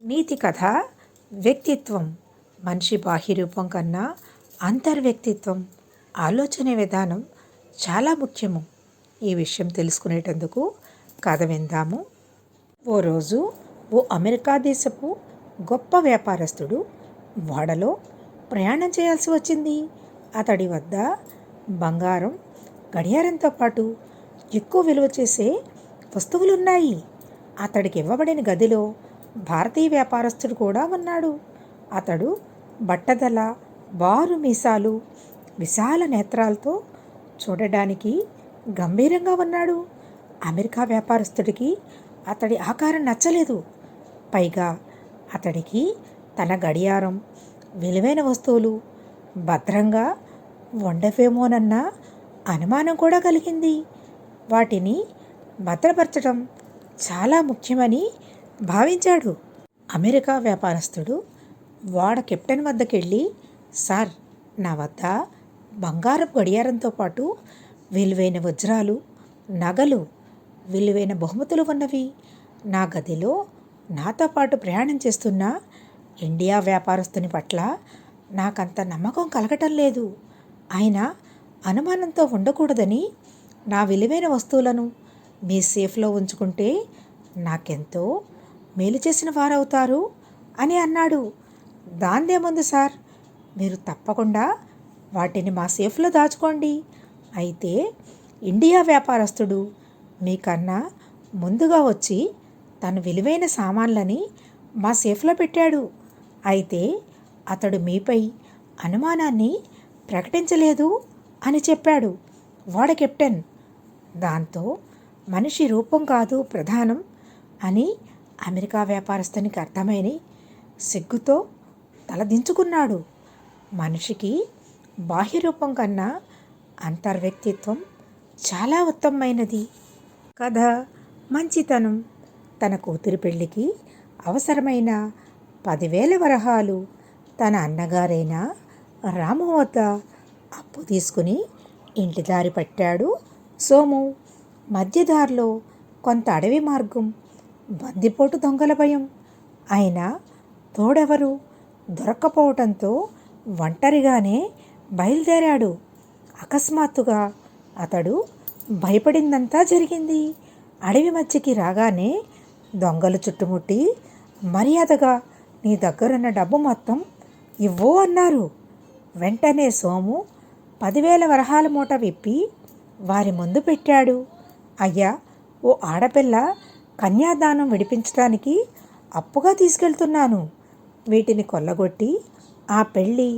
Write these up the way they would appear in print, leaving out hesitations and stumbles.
నీతి కథ. వ్యక్తిత్వం మనిషి బాహ్య రూపం కన్నా అంతర్వ్యక్తిత్వం, ఆలోచన విధానం చాలా ముఖ్యము. ఈ విషయం తెలుసుకునేటందుకు కథ విందాము. ఓ రోజు ఓ అమెరికా దేశపు గొప్ప వ్యాపారస్తుడు ఓడలో ప్రయాణం చేయాల్సి వచ్చింది. అతడి వద్ద బంగారం, గడియారంతో పాటు ఎక్కువ విలువ చేసే వస్తువులున్నాయి. అతడికి ఇవ్వబడిన గదిలో భారతీయ వ్యాపారస్తుడు కూడా ఉన్నాడు. అతడు బట్టతల, బారు మీసాలు, విశాల నేత్రాలతో చూడడానికి గంభీరంగా ఉన్నాడు. అమెరికా వ్యాపారస్తుడికి అతడి ఆకారం నచ్చలేదు. పైగా అతడికి తన గడియారం, విలువైన వస్తువులు భద్రంగా ఉండవేమోనన్న అనుమానం కూడా కలిగింది. వాటిని భద్రపరచడం చాలా ముఖ్యమని భావించాడు. అమెరికా వ్యాపారస్తుడు ఓడ కెప్టెన్ వద్దకు వెళ్ళి, సార్, నా వద్ద బంగారపు గడియారంతో పాటు విలువైన వజ్రాలు, నగలు, విలువైన బహుమతులు ఉన్నవి. నా గదిలో నాతో పాటు ప్రయాణం చేస్తున్న ఇండియా వ్యాపారస్తుని పట్ల నాకంత నమ్మకం కలగటం లేదు. ఆయన అనుమానంతో ఉండకూడదని నా విలువైన వస్తువులను మీ సేఫ్లో ఉంచుకుంటే నాకెంతో మేలు చేసిన వారవుతారు అని అన్నాడు. దాందేముంది సార్, మీరు తప్పకుండా వాటిని మా సేఫ్లో దాచుకోండి. అయితే ఇండియా వ్యాపారస్తుడు మీకన్నా ముందుగా వచ్చి తన విలువైన సామాన్లని మా సేఫ్లో పెట్టాడు. అయితే అతడు మీపై అనుమానాన్ని ప్రకటించలేదు అని చెప్పాడు ఓడ కెప్టెన్. దాంతో మనిషి రూపం కాదు ప్రధానం అని అమెరికా వ్యాపారస్తునికి అర్థమైని సిగ్గుతో తలదించుకున్నాడు. మనిషికి బాహ్య రూపం కన్నా అంతర్వ్యక్తిత్వం చాలా ఉత్తమమైనది. కథ. మంచితనం. తన కూతురి పెళ్లికి అవసరమైన 10,000 వరహాలు తన అన్నగారైన రాము వద్ద అప్పు తీసుకుని ఇంటి దారి పట్టాడు సోము. మధ్యదారిలో కొంత అడవి మార్గం, బందిపోటు దొంగల భయం, అయినా తోడెవరు దొరక్కపోవటంతో ఒంటరిగానే బయలుదేరాడు. అకస్మాత్తుగా అతడు భయపడిందంతా జరిగింది. అడవి మధ్యకి రాగానే దొంగలు చుట్టుముట్టి మర్యాదగా నీ దగ్గరున్న డబ్బు మొత్తం ఇవ్వు అన్నారు. వెంటనే సోము 10,000 వరహాల మూట విప్పి వారి ముందు పెట్టాడు. అయ్యా, ఓ ఆడపిల్ల కన్యాదానం విడిపించడానికి అప్పుగా తీసుకెళ్తున్నాను. వీటిని కొల్లగొట్టి ఆ పెళ్ళి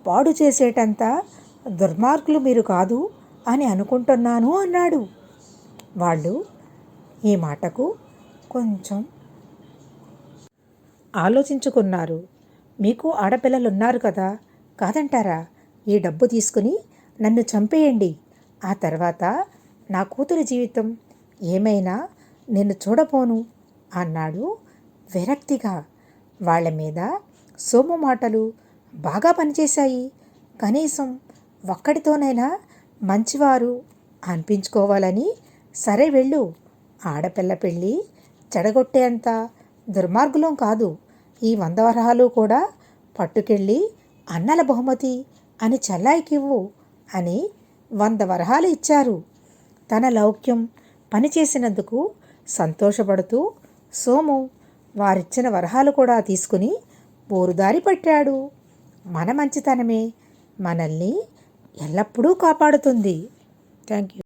పాడు చేసేటంత దుర్మార్గులు మీరు కాదు అని అనుకుంటున్నాను అన్నాడు. వాళ్ళు ఈ మాటకు కొంచెం ఆలోచించుకున్నారు. మీకు ఆడపిల్లలున్నారు కదా, కాదంటారా? ఈ డబ్బు తీసుకుని నన్ను చంపేయండి. ఆ తర్వాత నా కూతురి జీవితం ఏమైనా నిన్ను చూడపోను అన్నాడు విరక్తిగా. వాళ్ళ మీద సోము మాటలు బాగా పనిచేశాయి. కనీసం ఒక్కడితోనైనా మంచివారు అనిపించుకోవాలని, సరే వెళ్ళు, ఆడపిల్ల పెళ్ళి చెడగొట్టేంత దుర్మార్గులం కాదు, ఈ 100 వరహాలు కూడా పట్టుకెళ్ళి అన్నల బహుమతి అని చెల్లాయికివ్వు అని 100 వరహాలు ఇచ్చారు. తన లౌక్యం పనిచేసినందుకు సంతోషపడుతూ సోము వారిచ్చిన వరహాలు కూడా తీసుకుని పోరుదారి పట్టాడు. మన మంచితనమే మనల్ని ఎల్లప్పుడూ కాపాడుతుంది. Thank you.